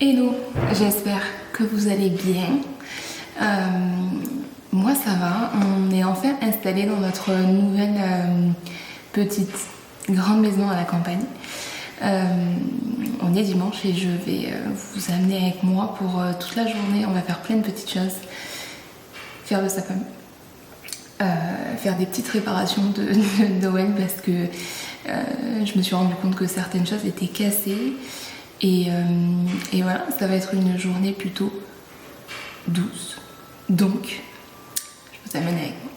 Hello, j'espère que vous allez bien. Moi ça va, on est enfin installé dans notre nouvelle petite grande maison à la campagne. On est dimanche et je vais vous amener avec moi pour toute la journée. On va faire plein de petites choses. Faire le sapin, faire des petites réparations de Noël parce que je me suis rendu compte que certaines choses étaient cassées. Et voilà, ça va être une journée plutôt douce. Donc, je vous amène avec moi.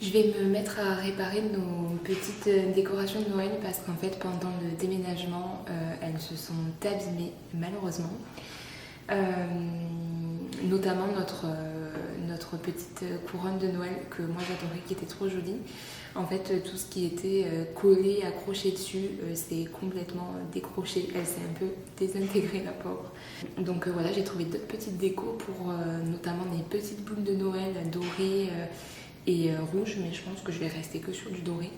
Je vais me mettre à réparer nos petites décorations de Noël parce qu'en fait pendant le déménagement elles se sont abîmées malheureusement. Notamment notre notre petite couronne de Noël que moi j'adorais, qui était trop jolie. En fait, tout ce qui était collé, accroché dessus, c'est complètement décroché. Elle s'est un peu désintégrée, la pauvre. Donc voilà, j'ai trouvé d'autres petites décos pour notamment des petites boules de Noël dorées et rouges, mais je pense que je vais rester que sur du doré.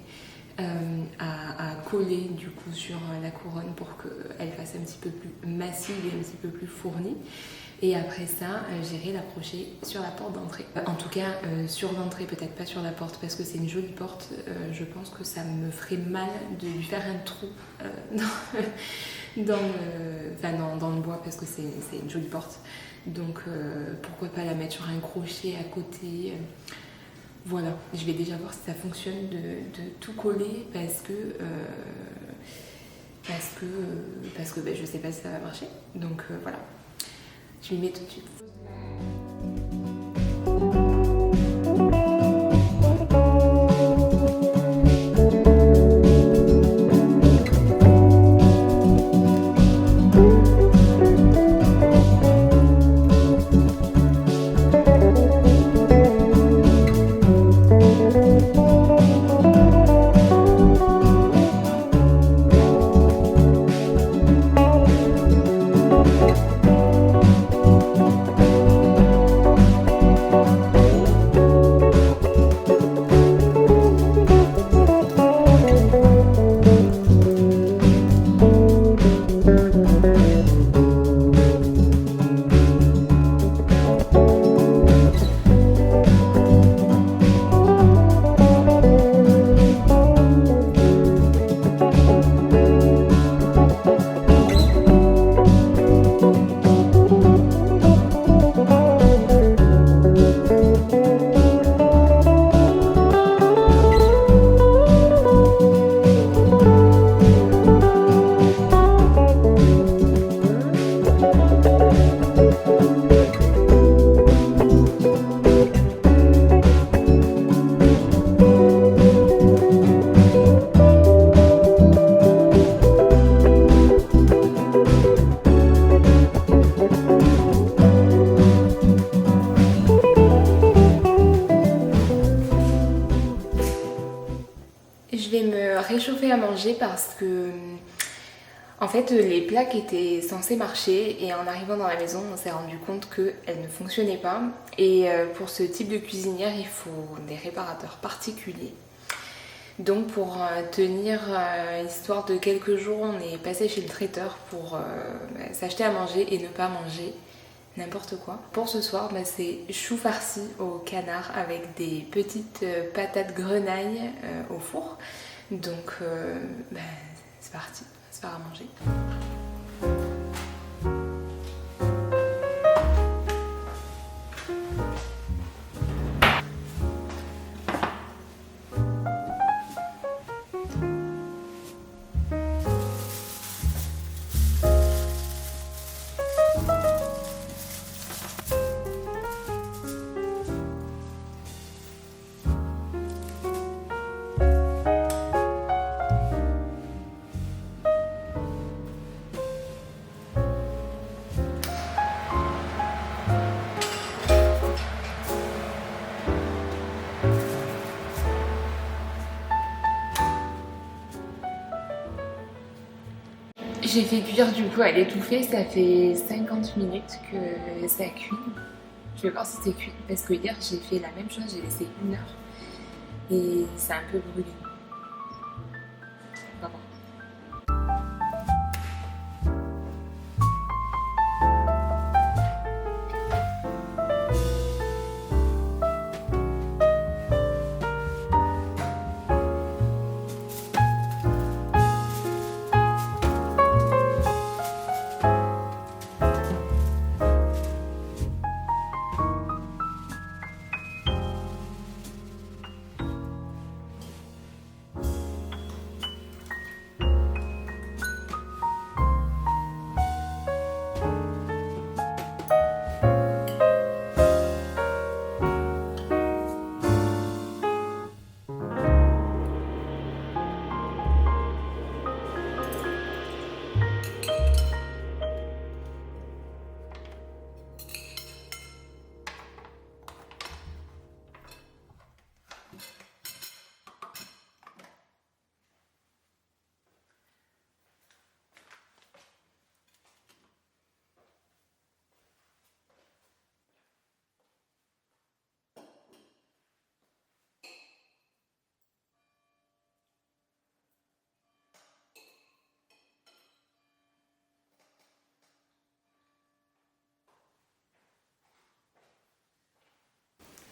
À coller du coup sur la couronne pour qu'elle fasse un petit peu plus massive et un petit peu plus fournie. Et après ça, j'irai l'accrocher sur la porte d'entrée. En tout cas, sur l'entrée, peut-être pas sur la porte parce que c'est une jolie porte. Je pense que ça me ferait mal de lui faire un trou dans le bois parce que c'est une jolie porte. Donc pourquoi pas la mettre sur un crochet à côté. Voilà, je vais déjà voir si ça fonctionne de tout coller parce que je sais pas si ça va marcher. Donc voilà, je m'y mets tout de suite. Je vais me réchauffer à manger parce que en fait les plaques étaient censées marcher et en arrivant dans la maison on s'est rendu compte qu'elles ne fonctionnaient pas et pour ce type de cuisinière il faut des réparateurs particuliers. Donc pour tenir histoire de quelques jours on est passé chez le traiteur pour s'acheter à manger et ne pas manger n'importe quoi. Pour ce soir, c'est chou farci au canard avec des petites patates grenaille au four. Donc c'est parti, on va se faire à manger. J'ai fait cuire du coup à l'étouffée, ça fait 50 minutes que ça cuit. Je vais voir si c'est cuit parce que hier j'ai fait la même chose, j'ai laissé 1 heure et c'est un peu brûlé. On va voir.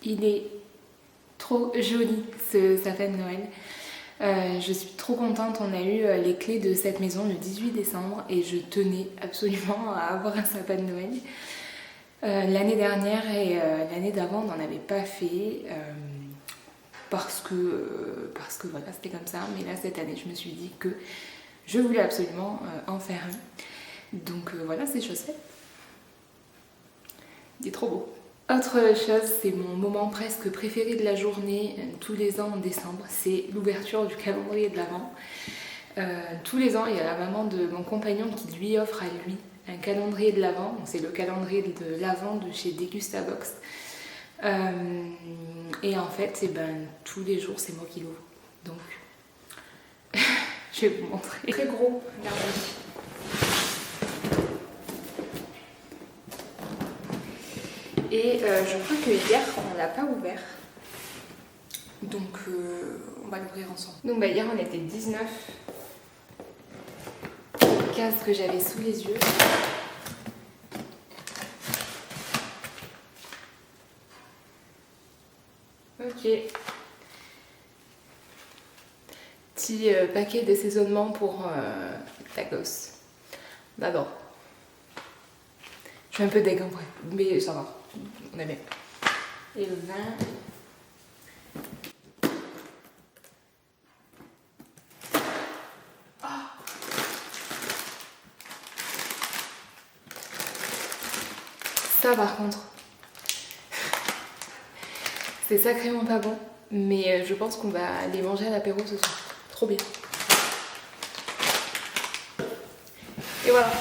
Il est trop joli ce sapin de Noël. Je suis trop contente, on a eu les clés de cette maison le 18 décembre et je tenais absolument à avoir un sapin de Noël. L'année dernière et l'année d'avant on n'en avait pas fait parce que voilà, c'était comme ça, mais là cette année je me suis dit que je voulais absolument en faire un. Donc voilà, c'est chose faite. Il est trop beau. Autre chose, c'est mon moment presque préféré de la journée, tous les ans en décembre, c'est l'ouverture du calendrier de l'Avent. Tous les ans, il y a la maman de mon compagnon qui lui offre à lui un calendrier de l'Avent. C'est le calendrier de l'Avent de chez Degustabox. Et en fait, tous les jours, c'est moi qui l'ouvre. Donc, je vais vous montrer. Très gros, regardez. Et je crois que hier, on l'a pas ouvert. Donc, on va l'ouvrir ensemble. Donc, hier, on était 19. Le casque que j'avais sous les yeux. Ok. Petit paquet d'assaisonnement pour tacos. On adore. Je suis un peu deg en vrai, mais ça va. On est bien. Et le vin. Oh. Ça par contre, c'est sacrément pas bon, mais je pense qu'on va aller manger à l'apéro ce soir. Trop bien. Et voilà.